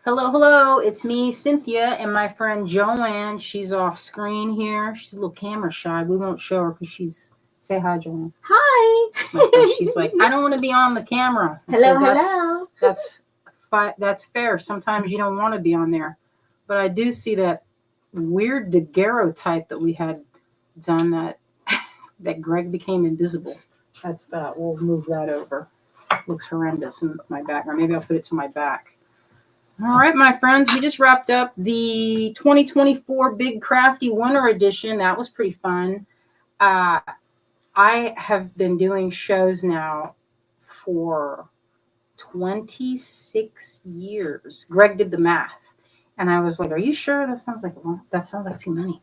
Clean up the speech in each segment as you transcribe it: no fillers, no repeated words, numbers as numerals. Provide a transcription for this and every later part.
Hello, hello. It's me, Cynthia, and my friend Joann. She's off screen here. She's a little camera shy. We won't show her because she's. Say hi, Joann. Hi. She's like, I don't want to be on the camera. Hello. That's fair. Sometimes you don't want to be on there, but I do see that weird daguerreotype that we had done that Greg became invisible. That's that. We'll move that over. Looks horrendous in my background. Maybe I'll put it to my back. All right, my friends, we just wrapped up the 2024 Big Crafty Winter Edition. That was pretty fun. I have been doing shows now for 26 years. Greg did the math, and I was like, "Are you sure? That sounds like too many."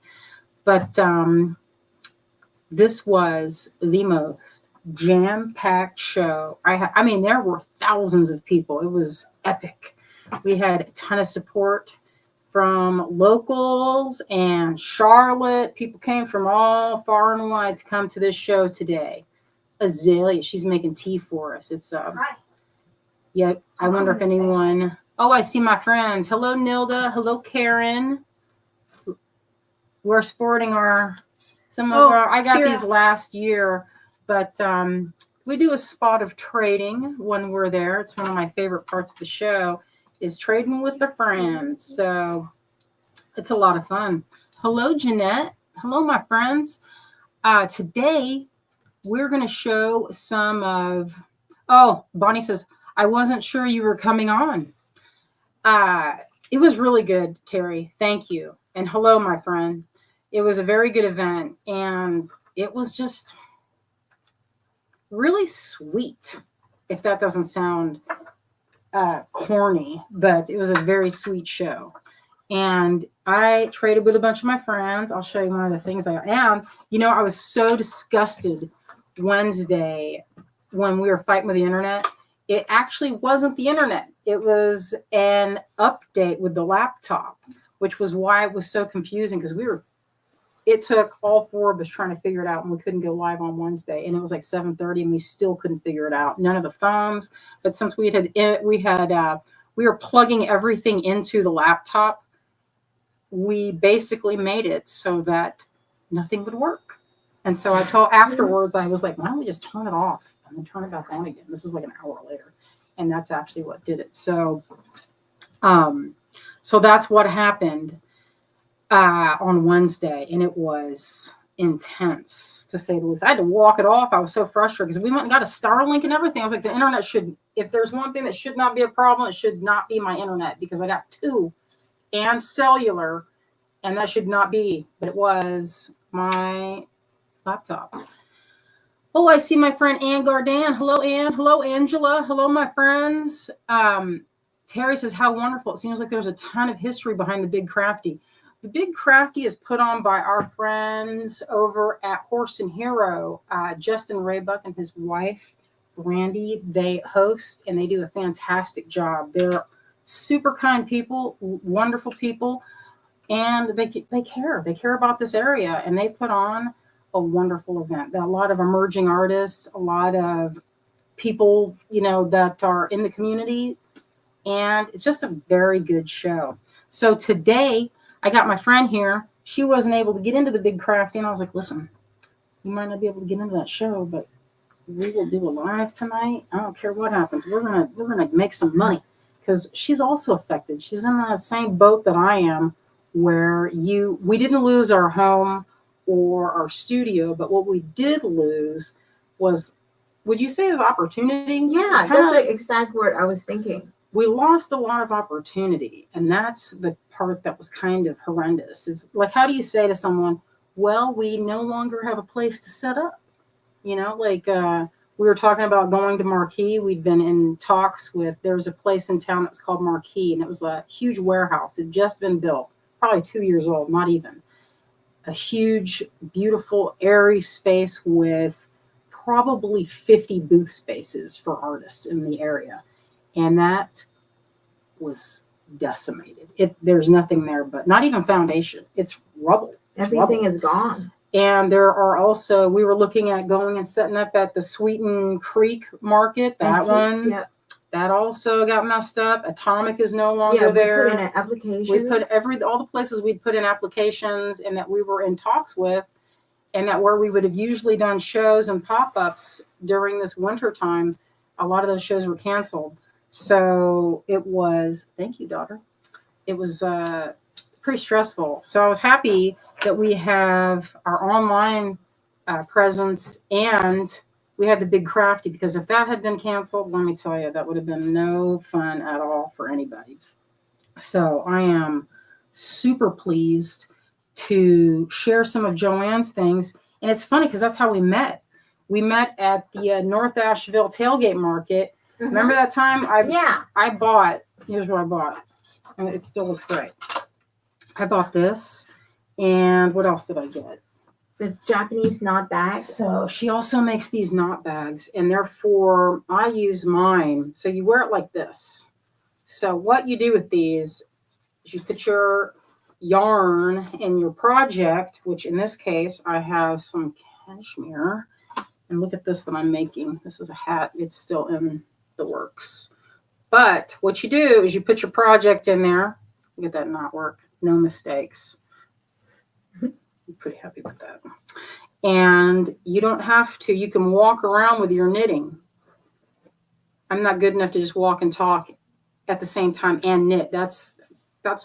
But this was the most jam-packed show. I mean, there were thousands of people. It was epic. We had a ton of support from locals and Charlotte. People came from all far and wide to come to this show today. Azalea, she's making tea for us. It's Hi. Yeah, I wonder if anyone. Oh, I see my friends. Hello, Nilda. Hello, Karen. We're sporting I got Kira. these last year, but we do a spot of trading when we're there. It's one of my favorite parts of the show is trading with the friends. So it's a lot of fun. Hello, Jeanette. Hello, my friends. Today, we're going to show some of... Oh, Bonnie says, I wasn't sure you were coming on. It was really good, Terry. Thank you. And hello, my friend. It was a very good event, and it was just really sweet, if that doesn't sound corny, but it was a very sweet show. And I traded with a bunch of my friends. I'll show you one of the things I am. I was so disgusted Wednesday when we were fighting with the internet. It actually wasn't the internet. It was an update with the laptop, which was why it was so confusing because it took all four of us trying to figure it out, and we couldn't go live on Wednesday. And it was like 7:30, and we still couldn't figure it out. None of the phones. But since we were plugging everything into the laptop, we basically made it so that nothing would work. And so afterwards, I was like, why don't we just turn it off and then turn it back on again? This is like an hour later, and that's actually what did it. So that's what happened on Wednesday, and it was intense to say the least. I had to walk it off. I was so frustrated because we went and got a Starlink and everything. I was like, the internet if there's one thing that should not be a problem, it should not be my internet, because I got two and cellular, and that should not be, but it was my laptop. Oh, I see my friend Ann Gardan. Hello, Ann. Hello, Angela. Hello, my friends. Terry says, how wonderful. It seems like there's a ton of history behind the Big Crafty. The Big Crafty is put on by our friends over at Horse and Hero. Justin Raybuck and his wife, Randy, they host, and they do a fantastic job. They're super kind people, wonderful people, and they care. They care about this area, and they put on a wonderful event. A lot of emerging artists, a lot of people, that are in the community, and it's just a very good show. So today, I got my friend here. She wasn't able to get into the Big Crafty, and I was like, listen, you might not be able to get into that show, but we will do a live tonight. I don't care what happens. We're gonna make some money, because she's also affected. She's in that same boat that I am, where we didn't lose our home or our studio, but what we did lose was, would you say, is opportunity? Yeah, that's the exact word I was thinking. We lost a lot of opportunity, and that's the part that was kind of horrendous. Is like, how do you say to someone, well, we no longer have a place to set up? We were talking about going to Marquee. We'd been in talks with, there was a place in town that was called Marquee, and it was a huge warehouse. It had just been built, probably 2 years old, not even. A huge, beautiful, airy space with probably 50 booth spaces for artists in the area. And that was decimated. There's nothing there, but not even foundation. It's rubble. Everything is gone. And there are also, we were looking at going and setting up at the Sweeten Creek Market. That one, That also got messed up. Atomic is no longer Yeah, we there. put in an application. We put all the places we'd put in applications and that we were in talks with, and that where we would have usually done shows and pop-ups during this winter time, a lot of those shows were canceled. So it was, thank you, daughter. It was pretty stressful. So I was happy that we have our online presence, and we had the big crafty, because if that had been canceled, let me tell you, that would have been no fun at all for anybody. So I am super pleased to share some of Joann's things. And it's funny because that's how we met. We met at the North Asheville tailgate market. Mhm. Remember that time? I bought, here's what I bought. And it still looks great. I bought this. And what else did I get? the Japanese knot bag. So she also makes these knot bags, and therefore I use mine. So you wear it like this. So what you do with these is you put your yarn in your project, which in this case I have some cashmere. And look at this that I'm making. This is a hat. It's still in the works. But what you do is you put your project in there. Look at that knot work. No mistakes. I'm pretty happy with that. And you don't have to. You can walk around with your knitting. I'm not good enough to just walk and talk at the same time and knit. That's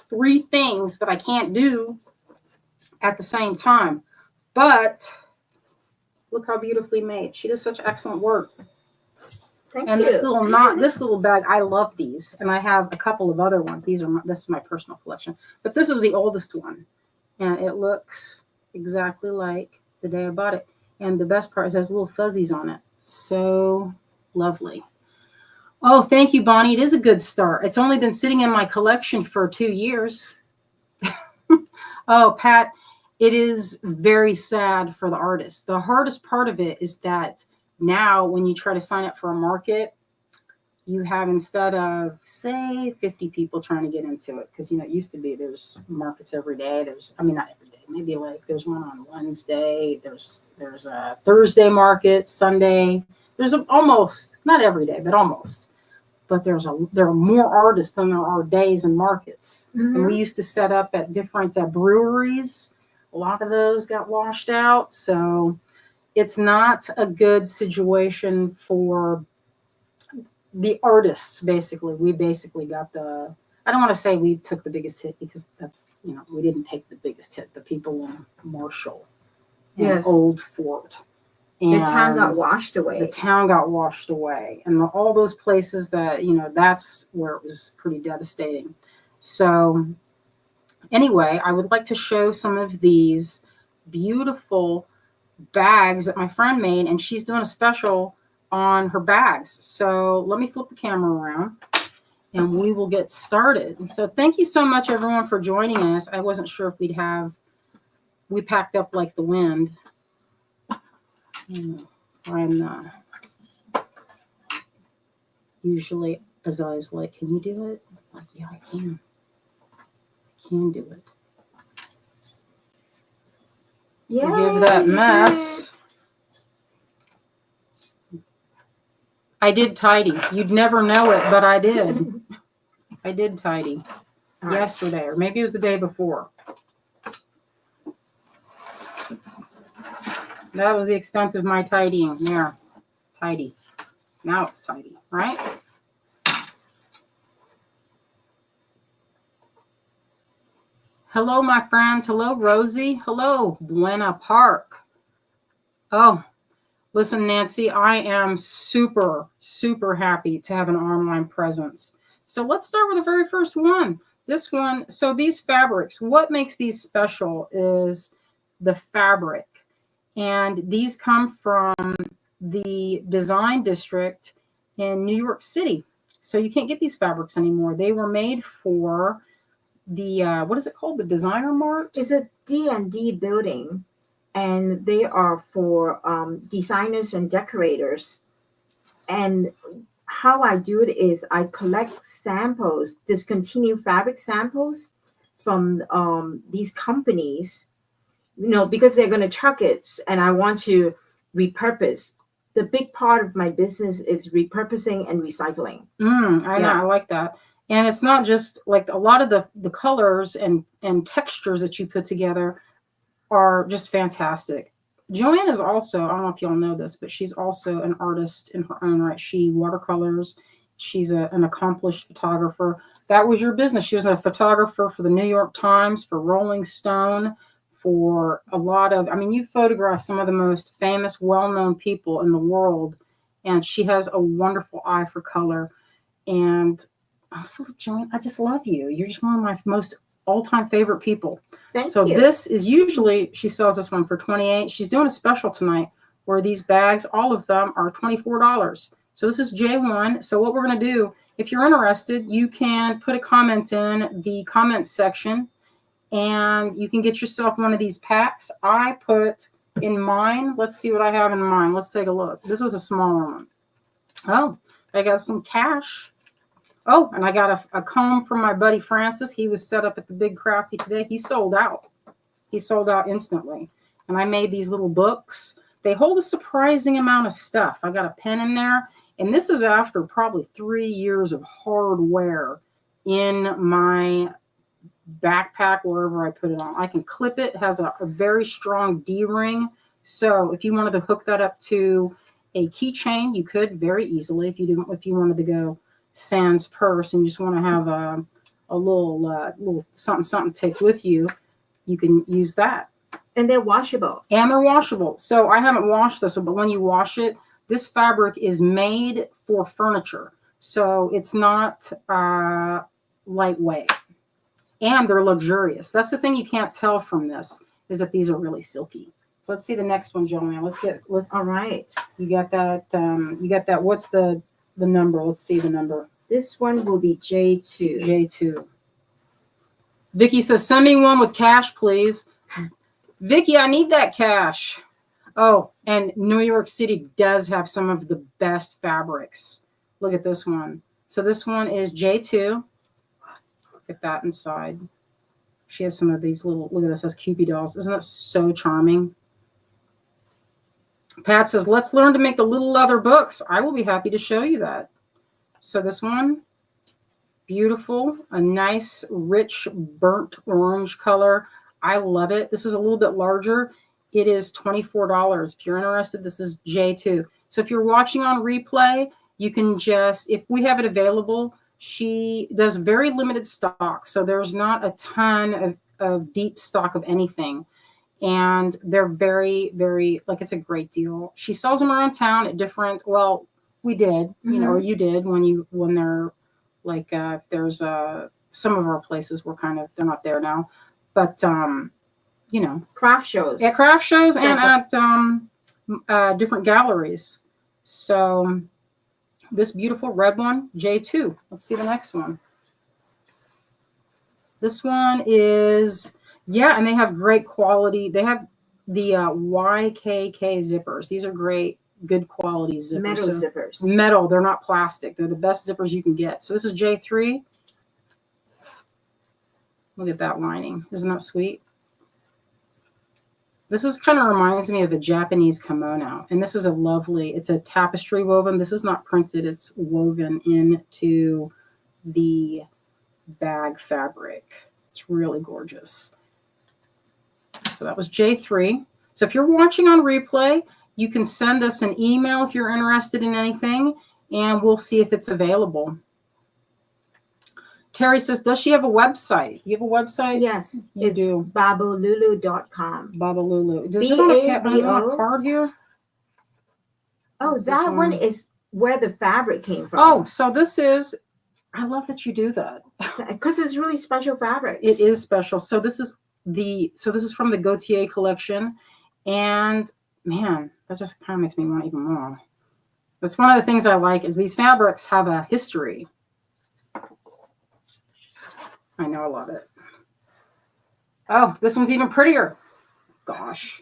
3 things that I can't do at the same time. But look how beautifully made. She does such excellent work. Thank And you. this little bag, I love these. And I have a couple of other ones. This is my personal collection. But this is the oldest one. And it looks exactly like the day I bought it. And the best part is it has little fuzzies on it. So lovely. Oh, thank you, Bonnie. It is a good start. It's only been sitting in my collection for 2 years. Oh, Pat, it is very sad for the artist. The hardest part of it is that now when you try to sign up for a market, you have, instead of, say, 50 people trying to get into it, because, it used to be there's markets every day. Not every day. Maybe like there's one on Wednesday. There's a Thursday market, Sunday. There's almost, not every day, but almost. But there are more artists than there are days and markets. Mm-hmm. And we used to set up at different breweries. A lot of those got washed out. So it's not a good situation for the artists, basically. We basically got I don't want to say we took the biggest hit, because that's, we didn't take the biggest hit. The people in Marshall and Old Fort. And the town got washed away. And all those places that, that's where it was pretty devastating. So anyway, I would like to show some of these beautiful bags that my friend made, and she's doing a special on her bags. So let me flip the camera around and we will get started. And so thank you so much, everyone, for joining us. I wasn't sure if we packed up like the wind. I'm usually, as I was like, can you do it? I'm like, yeah, I can. I can do it. Yeah. Give that mess. I did tidy. You'd never know it, but I did. I did tidy yesterday, or maybe it was the day before. That was the extent of my tidying. There. Tidy. Now it's tidy, right? Hello, my friends. Hello, Rosie. Hello, Buena Park. Oh, listen, Nancy, I am super, super happy to have an online presence. So let's start with the very first one. This one, so these fabrics, what makes these special is the fabric. And these come from the design district in New York City. So you can't get these fabrics anymore. They were made for the, what is it called? The Designer Mart? It's a D&D building, and they are for designers and decorators. And how I do it is I collect samples, discontinued fabric samples from these companies, because they're going to chuck it, and I want to repurpose the big part of my business is repurposing and recycling. I know, I like that. And it's not just like a lot of the colors and textures that you put together are just fantastic. Joann is also, I don't know if y'all know this, but she's also an artist in her own right. She watercolors. She's an accomplished photographer. That was your business. She was a photographer for the New York Times, for Rolling Stone, for a lot of, I mean, you photographed some of the most famous, well-known people in the world. And she has a wonderful eye for color. And also, Joann, I just love you. You're just one of my most all-time favorite people. Thank so you. This is usually, she sells this one for $28. She's doing a special tonight where these bags, all of them are $24. So this is J1. So what we're going to do, if you're interested, you can put a comment in the comments section and you can get yourself one of these packs. I put in mine, let's see what I have in mine. Let's take a look. This is a smaller one. Oh, I got some cash. Oh, and I got a comb from my buddy Francis. He was set up at the Big Crafty today. He sold out. He sold out instantly. And I made these little books. They hold a surprising amount of stuff. I got a pen in there. And this is after probably 3 years of hard wear in my backpack, wherever I put it on. I can clip it. It has a very strong D-ring. So if you wanted to hook that up to a keychain, you could very easily. If you wanted to go sans purse and you just want to have a little something to take with you, you can use that. And they're washable. So I haven't washed this one, but when you wash it, this fabric is made for furniture. So it's not lightweight. And they're luxurious. That's the thing you can't tell from this, is that these are really silky. So let's see the next one, Joann. All right. You got that. What's the number? Let's see the number. This one will be J2. J2. Vicky says, send me one with cash, please. Vicky, I need that cash. Oh, and New York City does have some of the best fabrics. Look at this one. So this one is J2. Look at that inside. She has some of these little, look at this, has Cupid dolls. Isn't that so charming? Pat says, let's learn to make the little leather books. I will be happy to show you that. So this one, beautiful, a nice, rich, burnt orange color. I love it. This is a little bit larger. It is $24. If you're interested, this is J2. So if you're watching on replay, you can just, if we have it available, she does very limited stock. So there's not a ton of deep stock of anything. And they're very, very, like, it's a great deal. She sells them around town at different, well, we did, you know, or you did when they're like, there's some of our places were kind of, they're not there now, but, you know. Craft shows. At craft shows and at different galleries. So this beautiful red one, J2. Let's see the next one. This one is, yeah, and they have great quality. They have the YKK zippers. These are great, good quality zippers. Metal zippers. Metal. They're not plastic. They're the best zippers you can get. So this is J3. Look at that lining. Isn't that sweet? This is kind of reminds me of a Japanese kimono. And this is a lovely, it's a tapestry woven. This is not printed. It's woven into the bag fabric. It's really gorgeous. So that was J3. So if you're watching on replay, you can send us an email if you're interested in anything, and we'll see if it's available. Terry says, does she have a website? You have a website? Yes. You do. BABOLULU.com. BABOLULU. Does it on a card here? Oh, that one is where the fabric came from. Oh, so this is, I love that you do that. Because it's really special fabrics. It is special. So this is from the Gautier collection. And man, that just kind of makes me want even more. That's one of the things I like, is these fabrics have a history. I know, I love it. Oh, this one's even prettier. Gosh,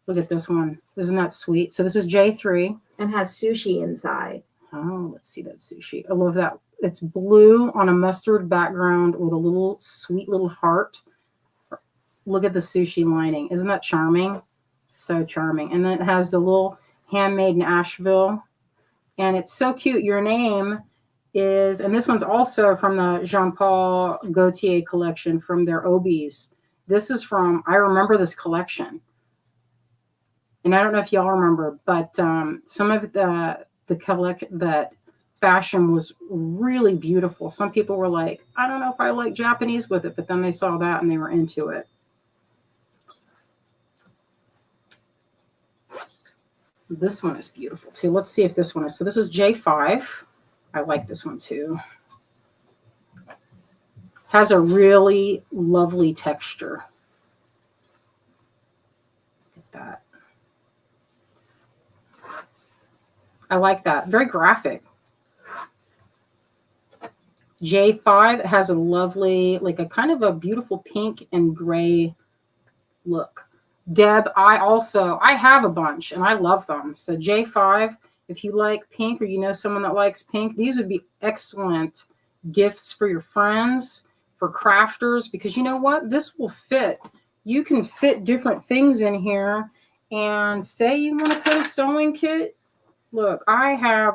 look at this one. Isn't that sweet? So this is J3. And has sushi inside. Oh, let's see that sushi. I love that. It's blue on a mustard background with a little sweet little heart. Look at the sushi lining. Isn't that charming? So charming. And then it has the little Handmade in Asheville. And it's so cute. Your name is, and this one's also from the Jean Paul Gaultier collection from their Obies. This is from, I remember this collection. And I don't know if y'all remember, but some of the collection, that fashion was really beautiful. Some people were like, I don't know if I like Japanese with it, but then they saw that and they were into it. This one is beautiful too. Let's see if this one is. So this is J5. I like this one too. Has a really lovely texture. Look at that. I like that. Very graphic. J5 has a lovely, like a kind of a beautiful pink and gray look. Deb, I have a bunch and I love them. So J5, if you like pink or you know someone that likes pink, these would be excellent gifts for your friends, for crafters, because you know what? This will fit. You can fit different things in here, and say you want to put a sewing kit. Look,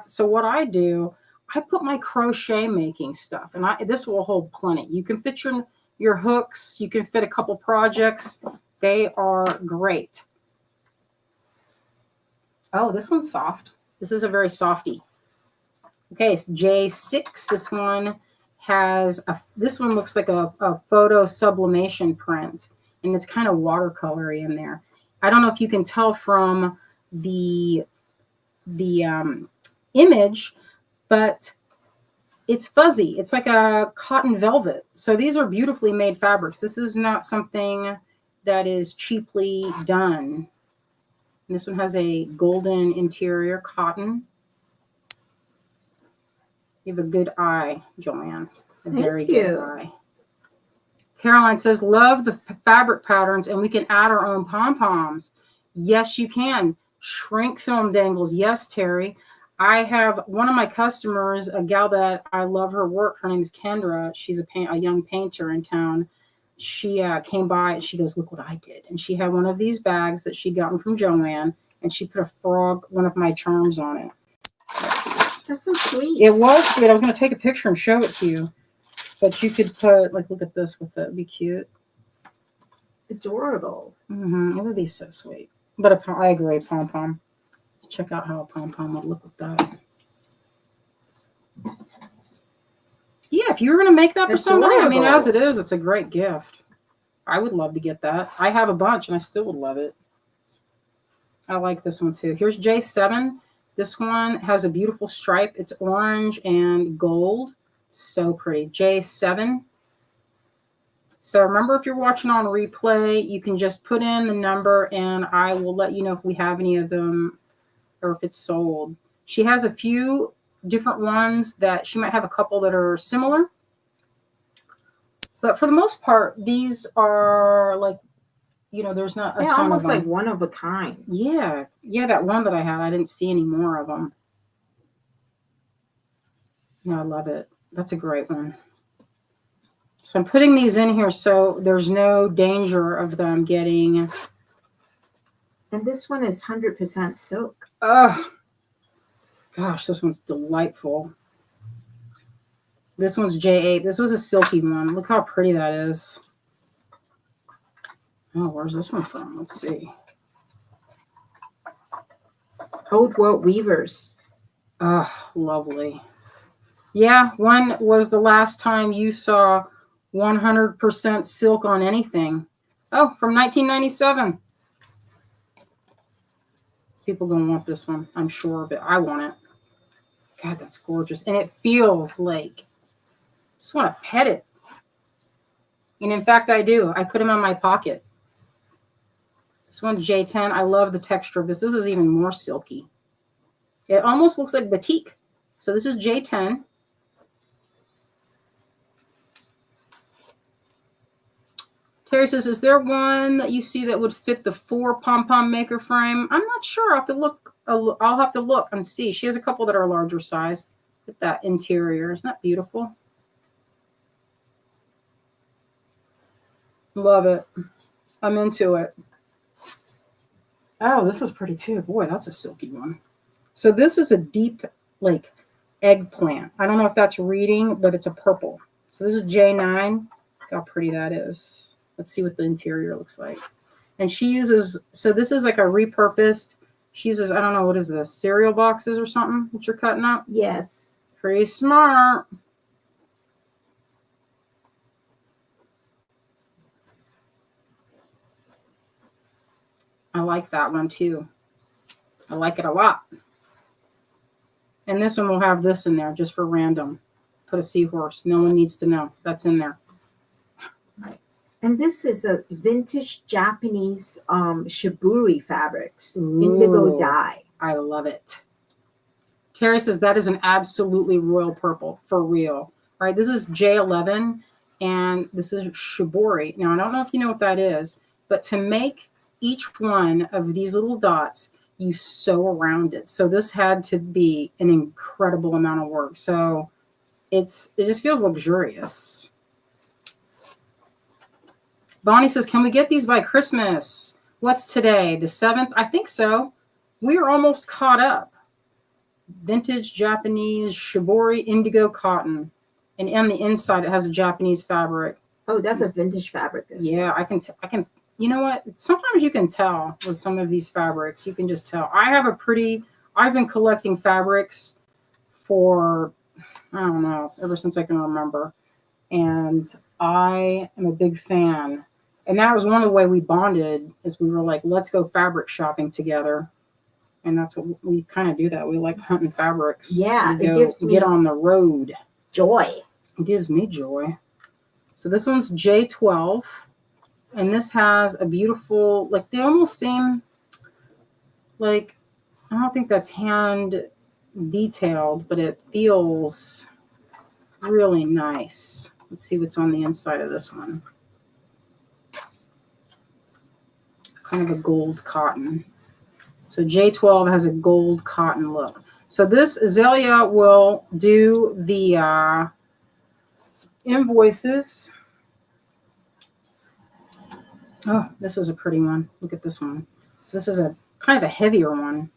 so what I do, I put my crochet making stuff, and this will hold plenty. You can fit your hooks, you can fit a couple projects. They are great. Oh, this one's soft. This is a very softy. Okay, J6. This one looks like a photo sublimation print, and it's kind of watercolory in there. I don't know if you can tell from the image, but it's fuzzy. It's like a cotton velvet. So these are beautifully made fabrics. This is not something that is cheaply done. And this one has a golden interior, cotton. You have a good eye, Joann. Very good eye. Caroline says, love the fabric patterns, and we can add our own pom-poms. Yes, you can. Shrink film dangles. Yes, Terry. I have one of my customers, a gal that I love her work. Her name is Kendra. She's a young painter in town. She came by and she goes, look what I did. And she had one of these bags that she'd gotten from Joann, and she put a frog, one of my charms on it. That's so sweet. It was sweet. I was going to take a picture and show it to you. But you could put, like, look at this with it. It'd be cute. Adorable. It would be so sweet. But I agree, pom-pom. Let's check out how a pom-pom would look with that. Yeah, if you were going to make that for somebody, I mean, as it is, it's a great gift. I would love to get that. I have a bunch, and I still would love it. I like this one, too. Here's J7. This one has a beautiful stripe. It's orange and gold. So pretty. J7. So remember, if you're watching on replay, you can just put in the number, and I will let you know if we have any of them or if it's sold. She has a few different ones that she might have a couple that are similar. But for the most part, these are like, there's not a ton almost of them. Like one of a kind. Yeah. Yeah, that one that I had, I didn't see any more of them. No, I love it. That's a great one. So I'm putting these in here so there's no danger of them getting... And this one is 100% silk. Oh, gosh, this one's delightful. This one's J8. This was a silky one. Look how pretty that is. Oh, where's this one from? Let's see. Old World Weavers. Oh, lovely. Yeah, when was the last time you saw 100% silk on anything? Oh, from 1997. People gonna want this one, I'm sure, but I want it. God, that's gorgeous. And it feels like, just want to pet it. And in fact, I do. I put them in my pocket. This one's J10. I love the texture of this. This is even more silky. It almost looks like batik. So this is J10. Terry says, is there one that you see that would fit the 4 pom-pom maker frame? I'm not sure. I'll have to look. I'll have to look and see. She has a couple that are a larger size. Look at that interior. Isn't that beautiful? Love it. I'm into it. Oh, this is pretty too. Boy, that's a silky one. So this is a deep, like, eggplant. I don't know if that's reading, but it's a purple. So this is J9. Look how pretty that is. Let's see what the interior looks like. And she uses, so this is like a repurposed, she uses, I don't know, what is this, cereal boxes or something that you're cutting up? Yes. Pretty smart. I like that one too. I like it a lot. And this one will have this in there just for random. Put a seahorse. No one needs to know. That's in there. And this is a vintage Japanese shibori fabrics, indigo dye. I love it. Carrie says that is an absolutely royal purple, for real. All right, this is J11, and this is shibori. Now, I don't know if you know what that is, but to make each one of these little dots, you sew around it. So this had to be an incredible amount of work. So it just feels luxurious. Bonnie says, can we get these by Christmas? What's today? The 7th? I think so. We are almost caught up. Vintage Japanese shibori indigo cotton. And on the inside, it has a Japanese fabric. Oh, that's a vintage fabric. Yeah, I can, you know what? Sometimes you can tell with some of these fabrics. You can just tell. I've been collecting fabrics for, I don't know, ever since I can remember. And I am a big fan. And that was one of the way we bonded, is we were like, let's go fabric shopping together. And that's what we kind of do that. We like hunting fabrics. Yeah, it gives me, get on the road. Joy. It gives me joy. So this one's J12. And this has a beautiful, like, they almost seem like, I don't think that's hand detailed, but it feels really nice. Let's see what's on the inside of this one. Kind of a gold cotton. So J12 has a gold cotton look. So this Azalea will do the invoices. Oh, this is a pretty one. Look at this one. So this is a kind of a heavier one.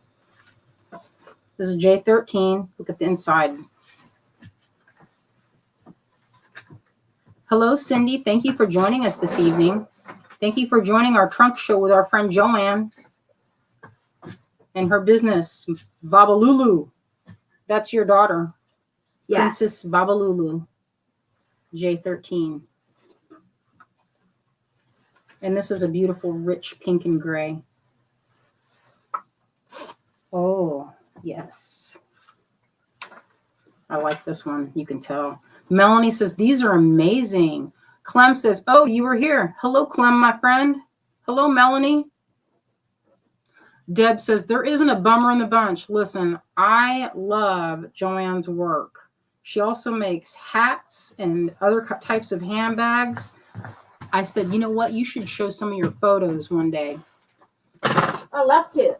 This is J13. Look at the inside. Hello, Cindy. Thank you for joining us this evening. Thank you for joining our trunk show with our friend Joann and her business, BABOLULU. That's your daughter. Yes. Princess BABOLULU, J13. And this is a beautiful, rich pink and gray. Oh, yes. I like this one. You can tell. Melanie says, these are amazing. Clem says, oh, you were here. Hello, Clem, my friend. Hello, Melanie. Deb says, there isn't a bummer in the bunch. Listen, I love Joann's work. She also makes hats and other types of handbags. I said, you know what? You should show some of your photos one day. I'd love to.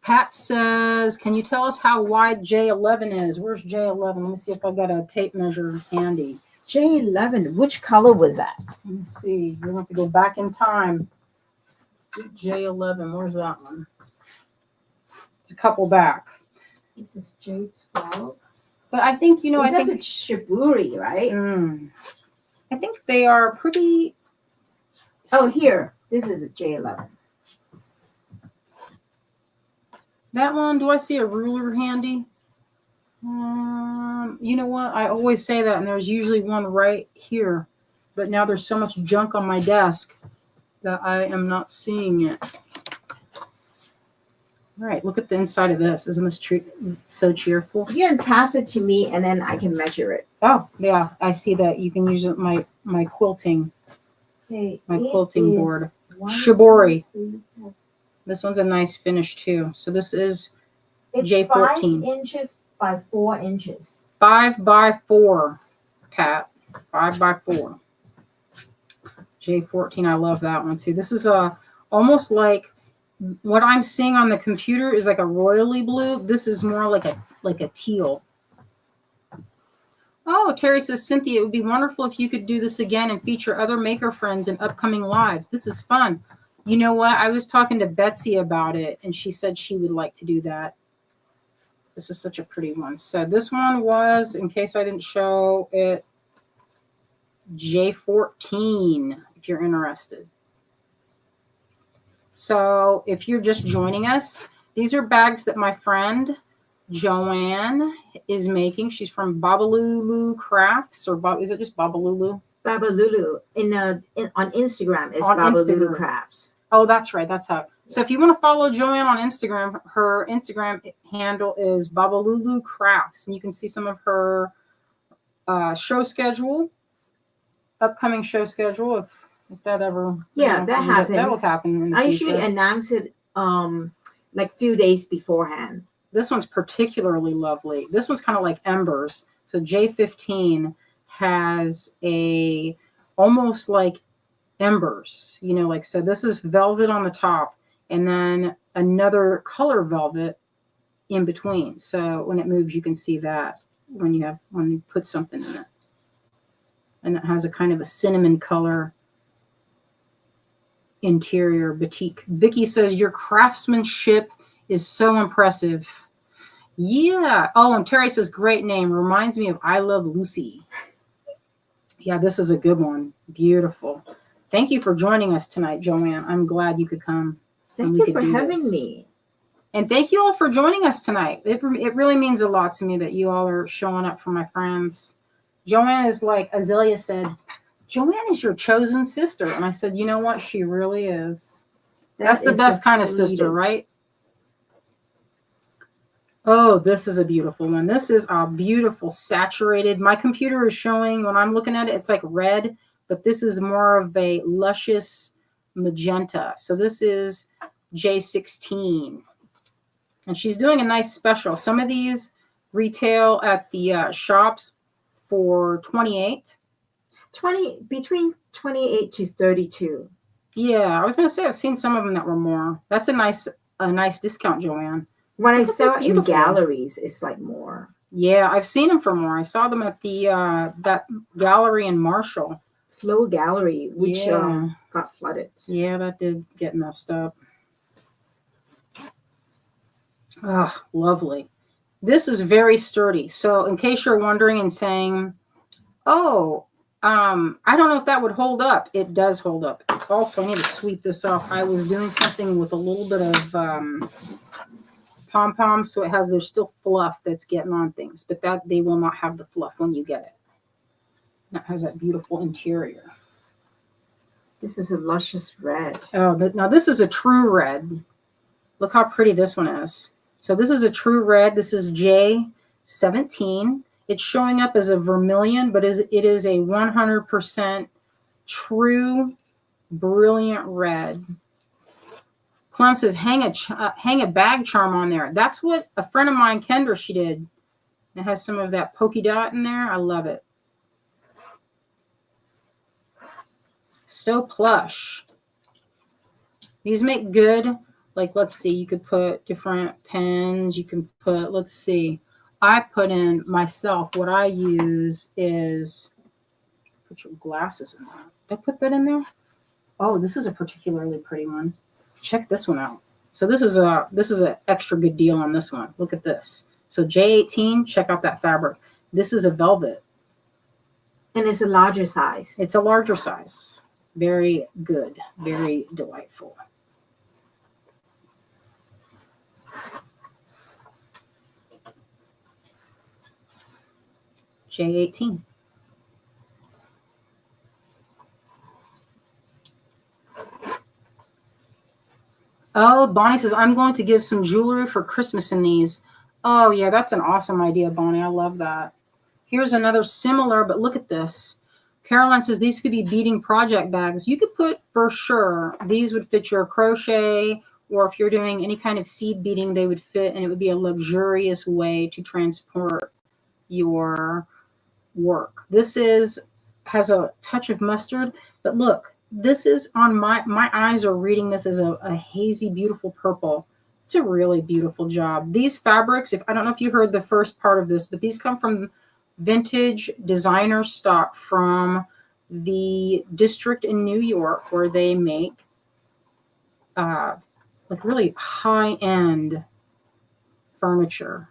Pat says, can you tell us how wide J11 is? Where's J11? Let me see if I got a tape measure handy. J11, which color was that? Let me see. We have to go back in time. J11, where's that one? It's a couple back. This is J12. But I think, you know, I think it's shibori, right? I think they are pretty. Oh, here. This is a J11. That one, do I see a ruler handy? You know what? I always say that, and there's usually one right here. But now there's so much junk on my desk that I am not seeing it. All right, look at the inside of this. Isn't this so cheerful? You can pass it to me, and then I can measure it. Oh, yeah, I see that. You can use it my quilting, Okay, my quilting board. 1, Shibori. 2, 3, 4. This one's a nice finish too. So this is It's J14. 5 inches by 4 inches. 5 by 4, Pat. 5 by 4. J14. I love that one too. This is almost like what I'm seeing on the computer is like a royally blue. This is more like a teal. Oh, Terry says, Cynthia, it would be wonderful if you could do this again and feature other maker friends in upcoming lives. This is fun. You know what? I was talking to Betsy about it, and she said she would like to do that. This is such a pretty one. So this one was, in case I didn't show it, J14, if you're interested. So if you're just joining us, these are bags that my friend Joann is making. She's from BABOLULU Crafts, or is it just BABOLULU? BABOLULU on Instagram is On BABOLULU Instagram. Crafts. Oh, that's right. That's how. So if you want to follow Joann on Instagram, her Instagram handle is BABOLULU Crafts, and you can see some of her show schedule, upcoming show schedule. If that ever, yeah, that happens. That will happen in the I future. usually announce it like few days beforehand. This one's particularly lovely. This one's kind of like embers. So J15 has a almost like embers, you know, like, so this is velvet on the top and then another color velvet in between. So when it moves, you can see that when you put something in it. And it has a kind of a cinnamon color interior batik. Vicky says your craftsmanship is so impressive. Yeah. Oh, and Terry says great name. Reminds me of I Love Lucy. Yeah, this is a good one. Beautiful. Thank you for joining us tonight, Joann. I'm glad you could come. Thank you for having me. And thank you all for joining us tonight. It really means a lot to me that you all are showing up for my friends. Joann is, like Azalea said, Joann is your chosen sister. And I said, you know what? She really is. That's the best kind of sister, right? Oh, this is a beautiful one. This is a beautiful saturated. My computer is showing, when I'm looking at it, it's like red, but this is more of a luscious magenta. So this is J16. And she's doing a nice special. Some of these retail at the shops for $28. Between 28 to 32. Yeah, I was gonna say I've seen some of them that were more. That's a nice discount, Joann. When I saw it in galleries, it's like more. Yeah, I've seen them for more. I saw them at the that gallery in Marshall. Flow Gallery, which got flooded. Yeah, that did get messed up. Ah, lovely. This is very sturdy. So in case you're wondering and saying, oh, I don't know if that would hold up. It does hold up. Also, I need to sweep this off. I was doing something with a little bit of pom-pom, so there's still fluff that's getting on things, but that they will not have the fluff when you get it. That has that beautiful interior. This is a luscious red. Oh, now this is a true red. Look how pretty this one is. So this is a true red. This is J17. It's showing up as a vermilion, but it is a 100% true, brilliant red. Clem says, hang a bag charm on there. That's what a friend of mine, Kendra, she did. It has some of that polka dot in there. I love it. So plush. These make good, like, let's see, you could put different pens. You can put, let's see. I put in myself, what I use is, put your glasses in there. Did I put that in there? Oh, this is a particularly pretty one. Check this one out. So this is an extra good deal on this one. Look at this. So J18, check out that fabric. This is a velvet. And it's a larger size. It's a larger size. Very good. Very delightful. J18. Oh, Bonnie says, I'm going to give some jewelry for Christmas in these. Oh, yeah, that's an awesome idea, Bonnie. I love that. Here's another similar, but look at this. Caroline says, these could be beading project bags. You could put, for sure, these would fit your crochet, or if you're doing any kind of seed beading, they would fit, and it would be a luxurious way to transport your work. This has a touch of mustard, but look, this is on my eyes are reading this as a hazy, beautiful purple. It's a really beautiful job. These fabrics, I don't know if you heard the first part of this, but these come from vintage designer stock from the district in New York where they make like really high-end furniture.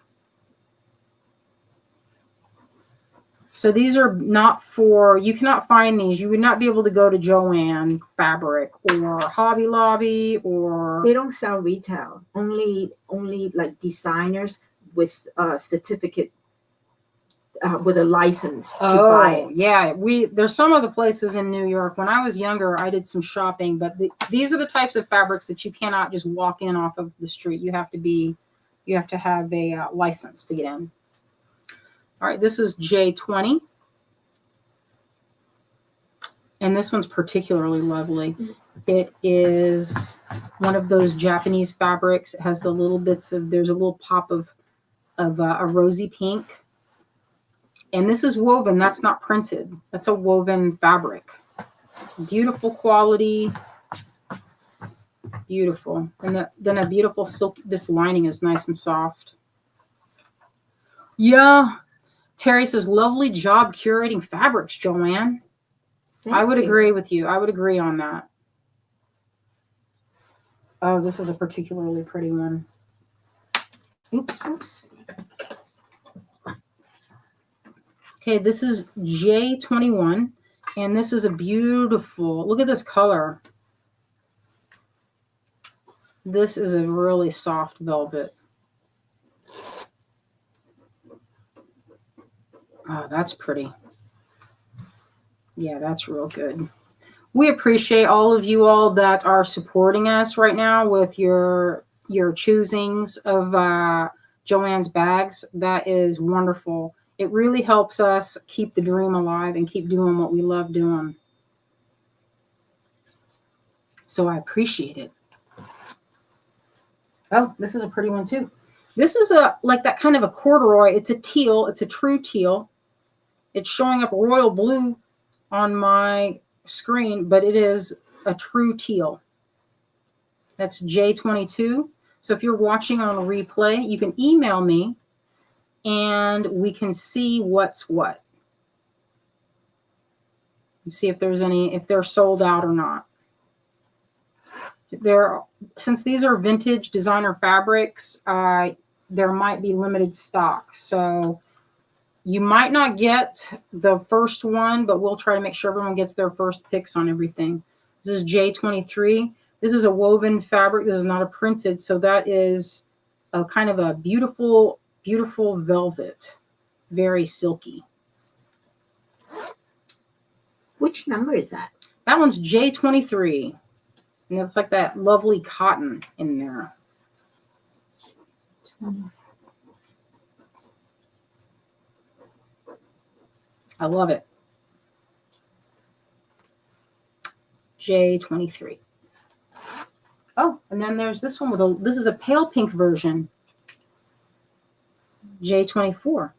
So these are not for, you cannot find these. You would not be able to go to Joann Fabric or Hobby Lobby or... They don't sell retail. Only like designers with a certificate, with a license to buy it. Yeah, there's some other places in New York. When I was younger, I did some shopping, but these are the types of fabrics that you cannot just walk in off of the street. You have to have a license to get in. All right, this is J20. And this one's particularly lovely. It is one of those Japanese fabrics. It has the little bits of, there's a little pop of a rosy pink. And this is woven, that's not printed. That's a woven fabric. Beautiful quality. Beautiful. And then a beautiful silk, this lining is nice and soft. Yeah. Terry says, lovely job curating fabrics, Joann. I would agree with you. I would agree on that. Oh, this is a particularly pretty one. Oops. Okay, this is J21, and this is a beautiful, look at this color. This is a really soft velvet. Oh, that's pretty. Yeah, that's real good. We appreciate all of you all that are supporting us right now with your choosings of Joann's bags. That is wonderful. It really helps us keep the dream alive and keep doing what we love doing. So I appreciate it. Oh, this is a pretty one too. This is like that kind of a corduroy. It's a teal. It's a true teal. It's showing up royal blue on my screen, but it is a true teal. That's J22. So if you're watching on a replay, you can email me and we can see what's what. And see if there's any, if they're sold out or not. Since these are vintage designer fabrics, there might be limited stock. So you might not get the first one, but we'll try to make sure everyone gets their first picks on everything. This is J23. This is a woven fabric. This is not a printed. So that is a kind of a beautiful, beautiful velvet. Very silky. Which number is that? That one's J23. And it's like that lovely cotton in there. I love it. J23. Oh, and then there's this one with this is a pale pink version. J24.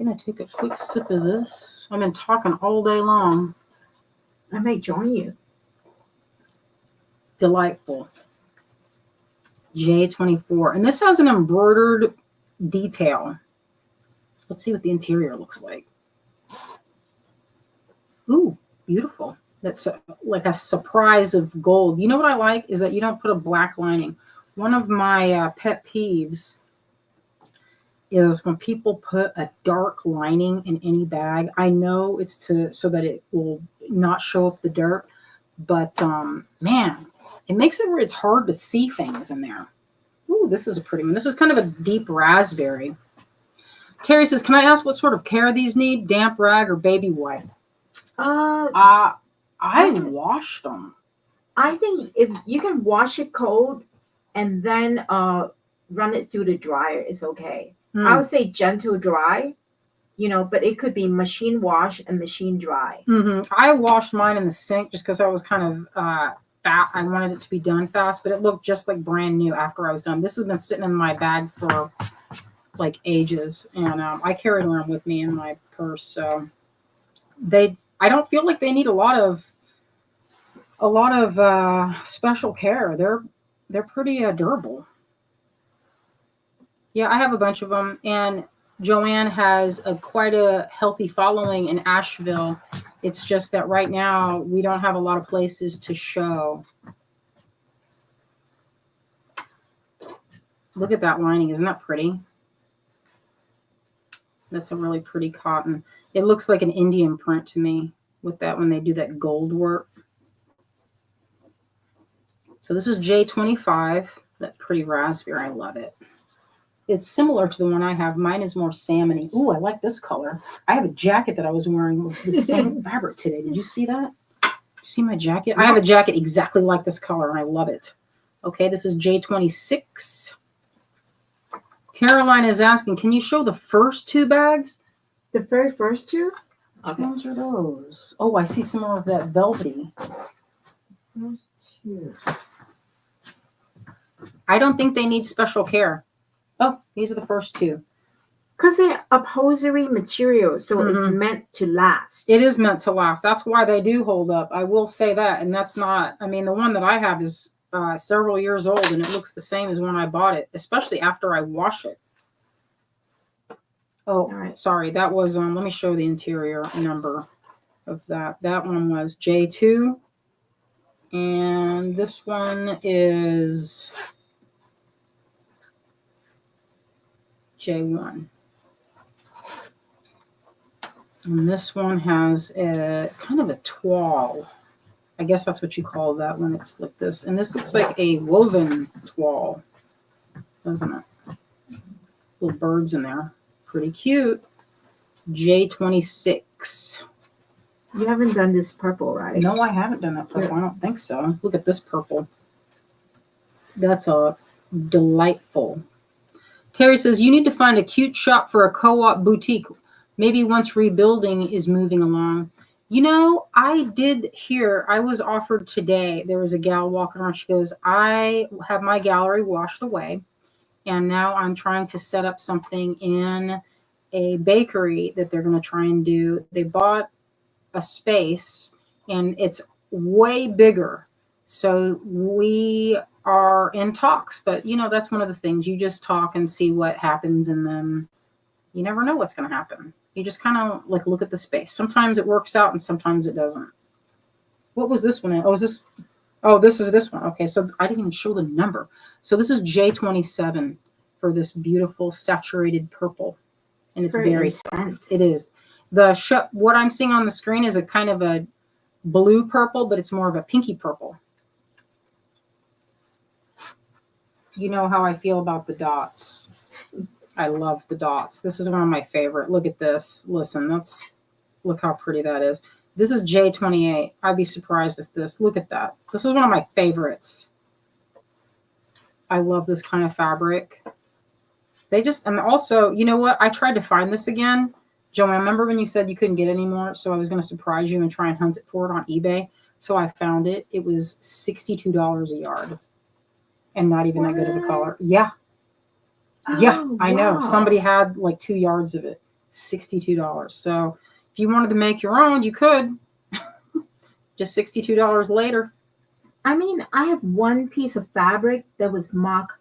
I'm gonna take a quick sip of this. I've been talking all day long. I may join you. Delightful. J24. And this has an embroidered detail. Let's see what the interior looks like. Ooh, beautiful. That's like a surprise of gold. You know what I like is that you don't put a black lining. One of my pet peeves is when people put a dark lining in any bag. I know it's so that it will not show up the dirt, but man, it makes it where it's hard to see things in there. Ooh, this is a pretty one. This is kind of a deep raspberry. Terry says, can I ask what sort of care these need? Damp rag or baby wipe? I washed them. I think if you can wash it cold and then run it through the dryer, it's okay. I would say gentle dry, but it could be machine wash and machine dry. I washed mine in the sink just because I was kind of I wanted it to be done fast, but it looked just like brand new after I was done. This has been sitting in my bag for like ages, and I carry it around with me in my purse. So I don't feel like they need a lot of special care. They're pretty durable. Yeah, I have a bunch of them, and Joann has quite a healthy following in Asheville. It's just that right now we don't have a lot of places to show. Look at that lining. Isn't that pretty? That's a really pretty cotton. It looks like an Indian print to me with that when they do that gold work. So this is J25, that pretty raspberry. I love it. It's similar to the one I have. Mine is more salmony. Ooh, I like this color. I have a jacket that I was wearing with the same fabric today. Did you see that? Did you see my jacket? I have a jacket exactly like this color, and I love it. Okay, this is J26. Caroline is asking, can you show the first two bags? The very first two? Okay. Those are those. Oh, I see some more of that velvety. First two. I don't think they need special care. Oh, these are the first two. Because they're upholstery material, so it's meant to last. It is meant to last. That's why they do hold up. I will say that. And that's not, I mean, the one that I have is several years old, and it looks the same as when I bought it, especially after I wash it. Oh, right. Sorry. That was, let me show the interior number of that. That one was J2. And this one is J1. And this one has a kind of a toile. I guess that's what you call that when it's like this. And this looks like a woven toile, doesn't it? Little birds in there. Pretty cute. J26. You haven't done this purple, right? No, I haven't done that purple. I don't think so. Look at this purple. That's a delightful. Terry says, you need to find a cute shop for a co-op boutique. Maybe once rebuilding is moving along. You know, I did hear, I was offered today, there was a gal walking around. She goes, I have my gallery washed away, and now I'm trying to set up something in a bakery that they're going to try and do. They bought a space, and it's way bigger. So we are in talks, but you know, that's one of the things. You just talk and see what happens, and then you never know what's going to happen. You just kind of like look at the space. Sometimes it works out and sometimes it doesn't. What was this one? Oh, is this? Oh, this is this one. Okay, so I didn't even show the number. So this is J27 for this beautiful saturated purple, and it's very intense. It is. What I'm seeing on the screen is a kind of a blue purple, but it's more of a pinky purple. You know how I feel about the dots. I love the dots. This is one of my favorite. Look at this. Listen, look how pretty that is. This is J28. I'd be surprised if look at that. This is one of my favorites. I love this kind of fabric. And also, you know what? I tried to find this again. Joann, remember when you said you couldn't get any more? So I was going to surprise you and try and hunt it for it on eBay. So I found it. It was $62 a yard. And not even that good of a color. Yeah. Yeah, I know. Somebody had like 2 yards of it. $62. So if you wanted to make your own, you could. Just $62 later. I mean, I have one piece of fabric that was marked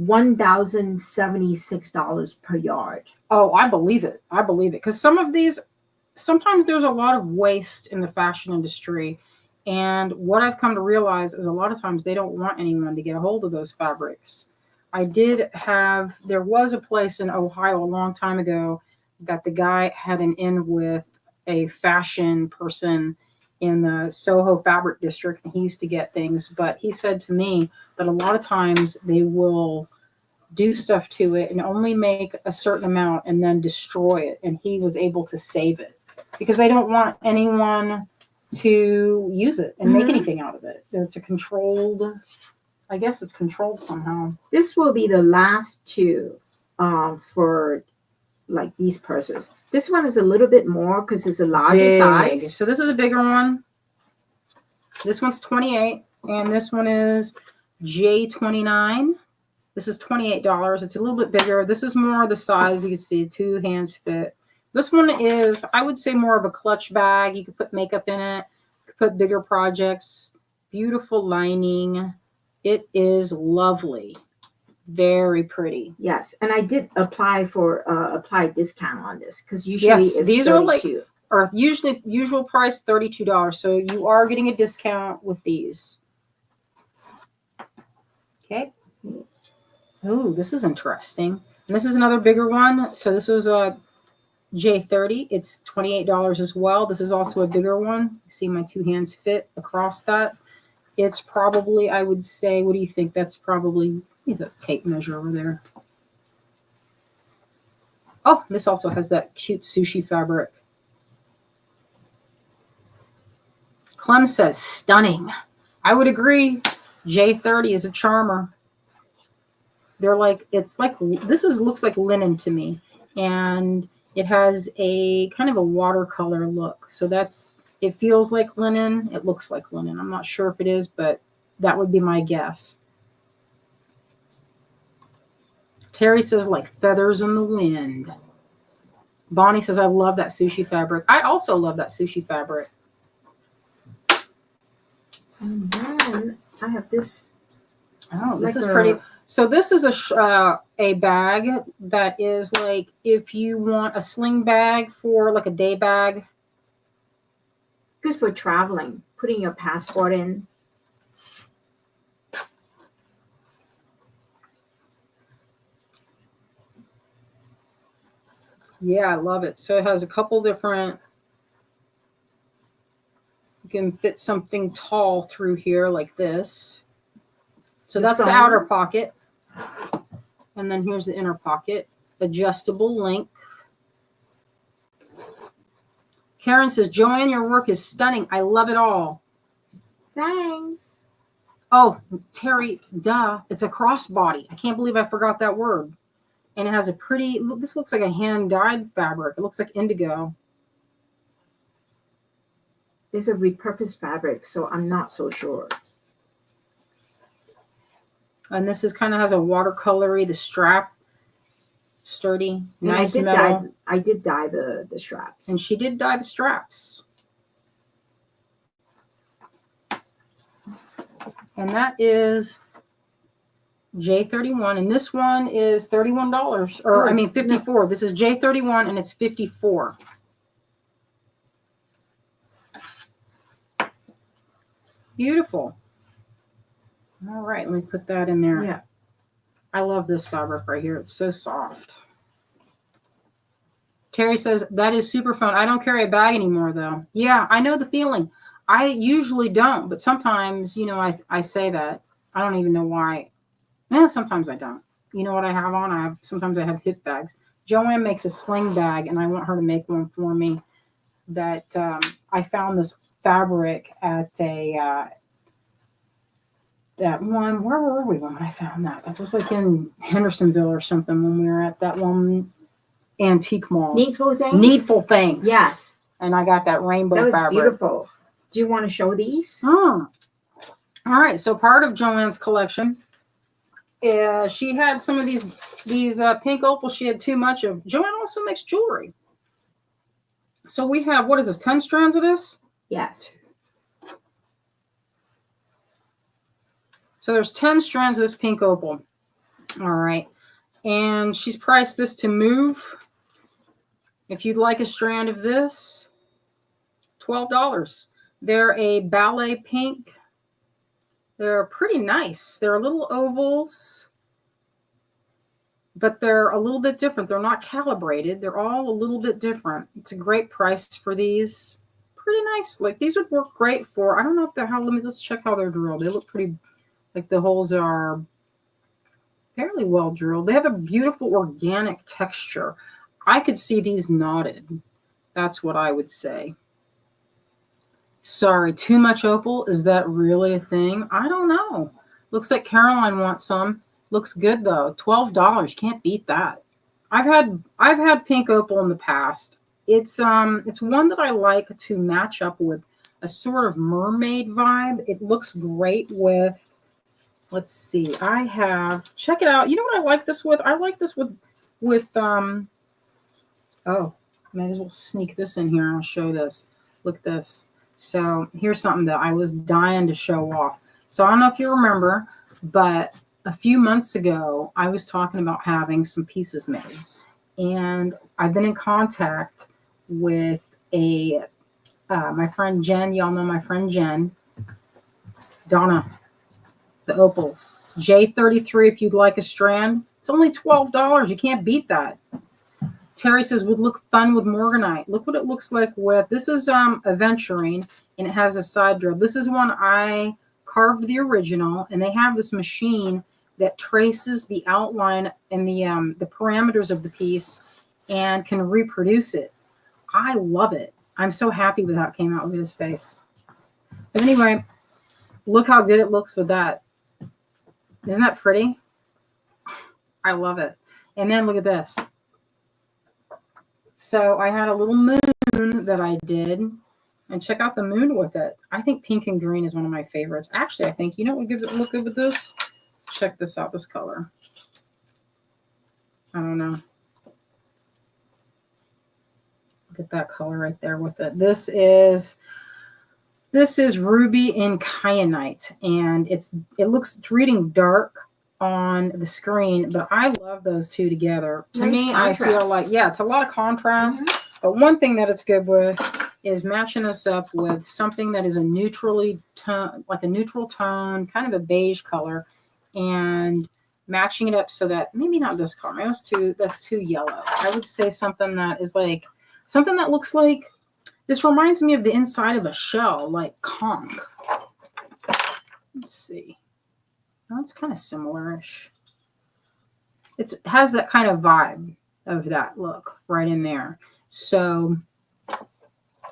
$1,076 per yard. Oh, I believe it. I believe it. Because sometimes there's a lot of waste in the fashion industry. And what I've come to realize is a lot of times they don't want anyone to get a hold of those fabrics. There was a place in Ohio a long time ago that the guy had an in with a fashion person in the Soho fabric district, and he used to get things. But he said to me that a lot of times they will do stuff to it and only make a certain amount and then destroy it. And he was able to save it because they don't want anyone to use it and make anything out of it. It's I guess it's controlled somehow. This will be the last two for like these purses. This one is a little bit more because it's a larger size. So this is a bigger one. This one's 28, and this one is J29. This is $28. It's a little bit bigger. This is more the size. You can see 2 hands fit. This one is, I would say, more of a clutch bag. You could put makeup in it. You could put bigger projects. Beautiful lining. It is lovely. Very pretty. Yes, and I did apply for applied discount on this because usually it's these 32. Are like usual price $32. So you are getting a discount with these. Okay. Oh, this is interesting. And this is another bigger one. So this was a J30. It's $28 as well. This is also a bigger one. You see my two hands fit across that. It's probably, I would say, what do you think? That's probably the tape measure over there. Oh, this also has that cute sushi fabric. Clem says stunning. I would agree. J30 is a charmer. They're like, it's like, this is looks like linen to me. And it has a kind of a watercolor look. So that's, it feels like linen. It looks like linen. I'm not sure if it is, but that would be my guess. Terry says like feathers in the wind. Bonnie says, I love that sushi fabric. I also love that sushi fabric. And then I have this. Oh, this is pretty. So this is a bag that is like if you want a sling bag for like a day bag. Good for traveling, putting your passport in. Yeah, I love it. So it has a couple different, you can fit something tall through here like this. So that's the outer pocket. And then here's the inner pocket. Adjustable length. Karen says, Joann, your work is stunning. I love it all. Thanks. Oh, Terry, duh. It's a crossbody. I can't believe I forgot that word. And it has a pretty, this looks like a hand-dyed fabric. It looks like indigo. It's a repurposed fabric, so I'm not so sure. And this is kind of has a watercolory, the strap, sturdy, nice metal. I did dye the straps. And she did dye the straps. And that is J31. And this one is $31. Or, I mean, 54. No. This is J31 and it's 54. Beautiful. All right, let me put that in there. Yeah. I love this fabric right here. It's so soft. Terry says, that is super fun. I don't carry a bag anymore, though. Yeah, I know the feeling. I usually don't, but sometimes, you know, I say that. I don't even know why. Yeah, sometimes I don't. You know what I have on? Sometimes I have hip bags. Joann makes a sling bag, and I want her to make one for me. That I found this fabric at that one. Where were we when I found that? That was like in Hendersonville or something when we were at that one antique mall. Needful Things? Needful Things. Yes. And I got that rainbow fabric. That was beautiful. Do you want to show these? Oh. All right. So part of Joann's collection, she had some of these pink opal she had too much of. Joann also makes jewelry. So we have, what is this, 10 strands of this? Yes. So there's 10 strands of this pink opal. All right. And she's priced this to move. If you'd like a strand of this, $12. They're a ballet pink. They're pretty nice. They're little ovals, but they're a little bit different. They're not calibrated. They're all a little bit different. It's a great price for these. Pretty nice. Like these would work great for, I don't know if they're let's check how they're drilled. They look pretty, like the holes are fairly well drilled. They have a beautiful organic texture. I could see these knotted. That's what I would say. Sorry, too much opal. Is that really a thing? I don't know. Looks like Caroline wants some. Looks good though. $12. Can't beat that. I've had pink opal in the past. It's one that I like to match up with a sort of mermaid vibe. It looks great with, let's see. I have, check it out. You know what I like this with? I like this with oh, might as well sneak this in here. I'll show this. Look at this. So here's something that I was dying to show off. So I don't know if you remember, but a few months ago, I was talking about having some pieces made. And I've been in contact with my friend Jen. Y'all know my friend Jen. Donna, the opals. J33 if you'd like a strand. It's only $12. You can't beat that. Terry says, would look fun with Morganite. Look what it looks like with, this is aventurine, and it has a side drill. This is one I carved the original, and they have this machine that traces the outline and the parameters of the piece and can reproduce it. I love it. I'm so happy with how it came out with his face. But anyway, look how good it looks with that. Isn't that pretty? I love it. And then look at this. So I had a little moon that I did, and check out the moon with it. I think pink and green is one of my favorites. Actually, I think, you know what gives it look good with this? Check this out, this color. I don't know. Look at that color right there with it. This is ruby and kyanite, and it's reading dark on the screen, but I love those two together. To me, contrast. I feel like, yeah, it's a lot of contrast. Mm-hmm. But one thing that it's good with is matching this up with something that is a neutrally tone, like a neutral tone, kind of a beige color, and matching it up so that maybe not this color. Maybe that's too yellow. I would say something that is like something that looks like, this reminds me of the inside of a shell, like conch. Let's see. Oh, it's kind of similar-ish. It has that kind of vibe of that look right in there. So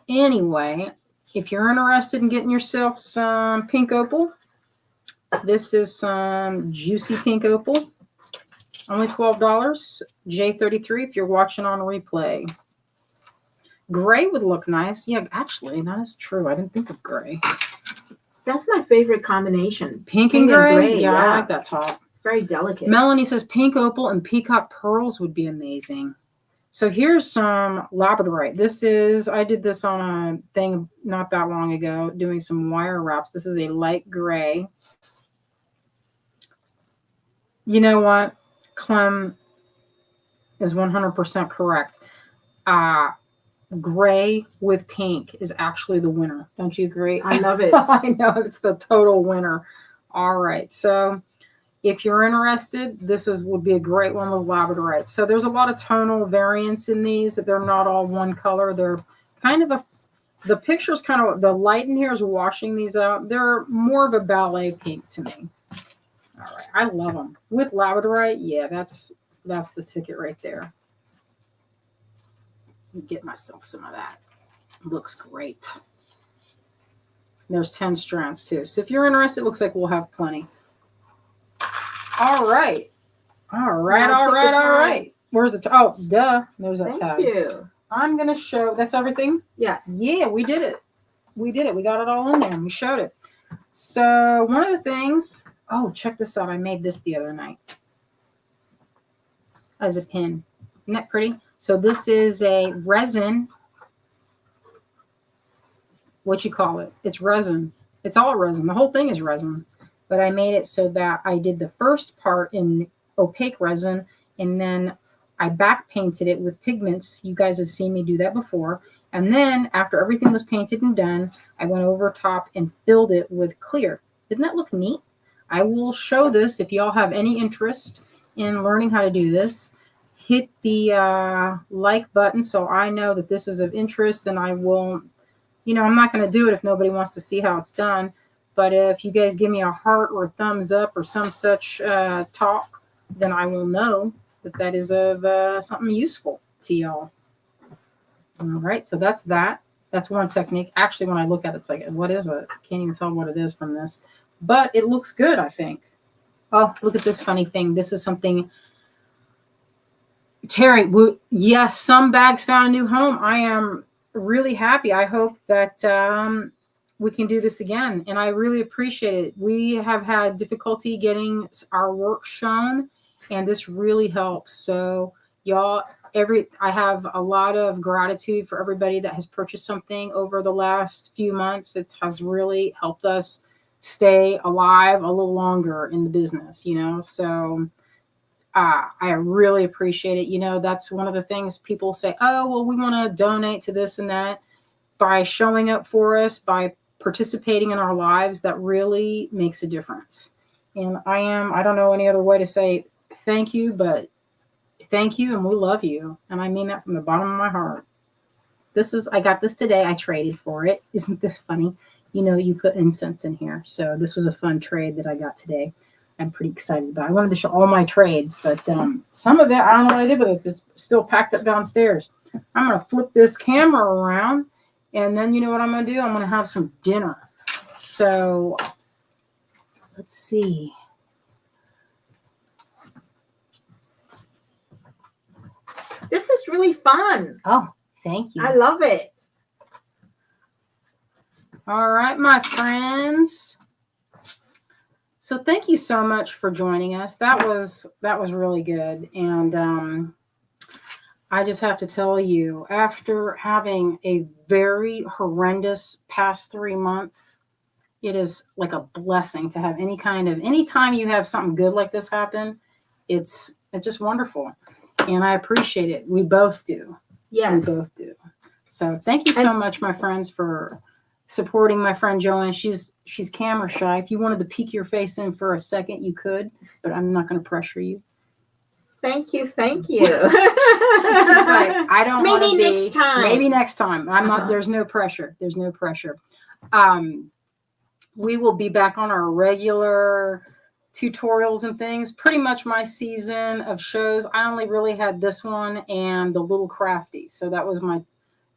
anyway, if you're interested in getting yourself some pink opal, this is some juicy pink opal. Only $12. J33 if you're watching on replay. Gray would look nice. Yeah, actually, that is true. I didn't think of gray. That's my favorite combination. Pink and gray? Yeah, I like that top. Very delicate. Melanie says pink opal and peacock pearls would be amazing. So here's some labradorite. I did this on a thing not that long ago, doing some wire wraps. This is a light gray. You know what? Clem is 100% correct. Gray with pink is actually the winner. Don't you agree? I love it. I know, it's the total winner. All right. So if you're interested, would be a great one with labradorite. So there's a lot of tonal variance in these. They're not all one color. They're kind of the picture's kind of, the light in here is washing these out. They're more of a ballet pink to me. All right. I love them. With labradorite, yeah, that's the ticket right there. Get myself some of that. Looks great. There's 10 strands too. So if you're interested, it looks like we'll have plenty. All right. Where's the oh, duh. There's that tag. Thank you. I'm going to show. That's everything? Yes. Yeah, we did it. We got it all in there and we showed it. So one of the things, oh, check this out. I made this the other night as a pin. Isn't that pretty? So this is a resin. What you call it? It's resin. It's all resin. The whole thing is resin. But I made it so that I did the first part in opaque resin, and then I back painted it with pigments. You guys have seen me do that before. And then after everything was painted and done, I went over top and filled it with clear. Didn't that look neat? I will show this if y'all have any interest in learning how to do this. Hit the like button so I know that this is of interest, and I will, I'm not going to do it if nobody wants to see how it's done. But if you guys give me a heart or a thumbs up or some such talk, then I will know that is of something useful to y'all. All right, so that's that. That's one technique. Actually, when I look at it, it's like, what is it? I can't even tell what it is from this. But it looks good, I think. Oh, look at this funny thing. This is something... Terry, yes, some bags found a new home. I am really happy. I hope that we can do this again, and I really appreciate it. We have had difficulty getting our work shown, and this really helps. So y'all, I have a lot of gratitude for everybody that has purchased something over the last few months. It has really helped us stay alive a little longer in the business, so I really appreciate it. That's one of the things people say, oh, well, we want to donate to this and that. By showing up for us, by participating in our lives, that really makes a difference. And I don't know any other way to say thank you, but thank you, and we love you. And I mean that from the bottom of my heart. I got this today. I traded for it. Isn't this funny? You put incense in here. So this was a fun trade that I got today. I'm pretty excited about it. I wanted to show all my trades, but some of it, I don't know what I did with it. It's still packed up downstairs. I'm going to flip this camera around, and then you know what I'm going to do? I'm going to have some dinner. So let's see. This is really fun. Oh, thank you. I love it. All right, my friends. So thank you so much for joining us. That was really good. And I just have to tell you, after having a very horrendous past 3 months, it is like a blessing to have anytime you have something good like this happen, it's just wonderful. And I appreciate it. We both do. Yes. We both do. So thank you so much, my friends, for supporting my friend Joann. She's camera shy. If you wanted to peek your face in for a second, you could, but I'm not going to pressure you. Thank you. She's like, I don't want to be. Maybe next time. Maybe next time. I'm not. There's no pressure. There's no pressure. We will be back on our regular tutorials and things. Pretty much my season of shows. I only really had this one and the Little Crafty. So that was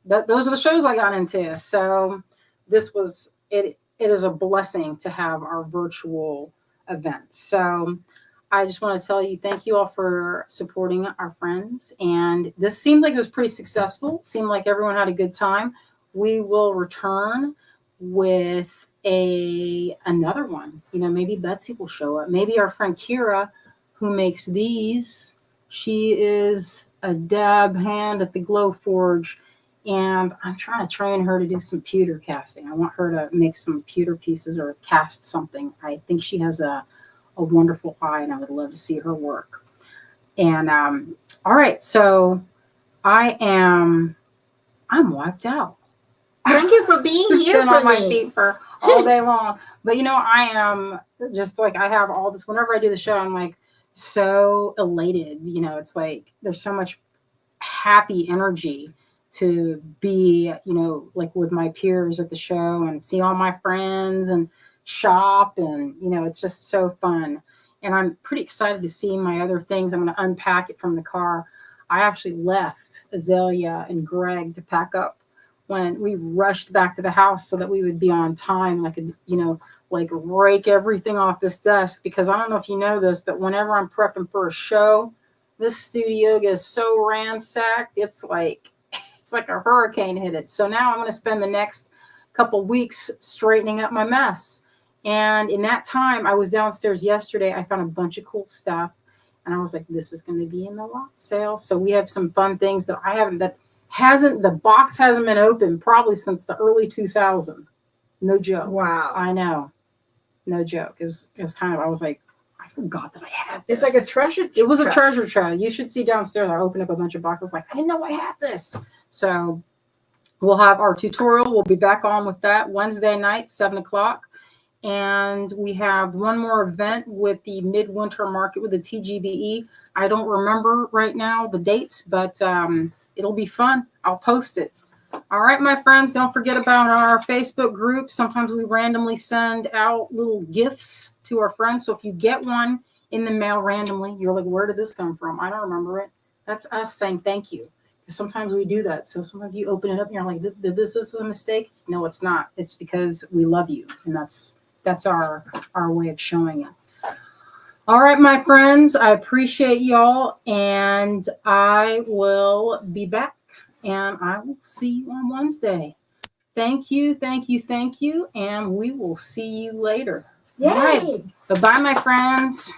those are the shows I got into. So this was it. It is a blessing to have our virtual events. So I just want to tell you, thank you all for supporting our friends. And this seemed like it was pretty successful. Seemed like everyone had a good time. We will return with another one. Maybe Betsy will show up. Maybe our friend Kira, who makes these, she is a dab hand at the Glow Forge. And I'm trying to train her to do some pewter casting. I want her to make some pewter pieces or cast something. I think she has a wonderful eye, and I would love to see her work. And all right, so I'm wiped out. Thank you for being here Been for on my me. feet for all day long. But I am just like, I have all this. Whenever I do the show, I'm like so elated. It's like there's so much happy energy to be, like with my peers at the show and see all my friends and shop, and it's just so fun. And I'm pretty excited to see my other things. I'm going to unpack it from the car. I actually left Azalea and Greg to pack up when we rushed back to the house so that we would be on time. I could, like rake everything off this desk, because I don't know if you know this, but whenever I'm prepping for a show, this studio gets so ransacked. It's like a hurricane hit it. So now I'm going to spend the next couple weeks straightening up my mess. And in that time, I was downstairs yesterday. I found a bunch of cool stuff, and I was like, this is going to be in the lot sale. So we have some fun things that the box hasn't been opened probably since the early 2000s. No joke. Wow. I know. No joke. It was kind of, I was like, I forgot that I had this. It's like a treasure chest. It was a treasure trove. You should see downstairs. I opened up a bunch of boxes like, I didn't know I had this. So we'll have our tutorial. We'll be back on with that Wednesday night, 7:00. And we have one more event with the Midwinter Market with the TGBE. I don't remember right now the dates, but it'll be fun. I'll post it. All right, my friends, don't forget about our Facebook group. Sometimes we randomly send out little gifts to our friends. So if you get one in the mail randomly, you're like, where did this come from? I don't remember it. That's us saying thank you. Sometimes we do that. So sometimes you open it up and you're like, this is a mistake? No, it's not. It's because we love you. And that's our way of showing it. All right, my friends, I appreciate y'all, and I will be back, and I will see you on Wednesday. Thank you, and we will see you later. Yay! All right. Bye-bye, my friends.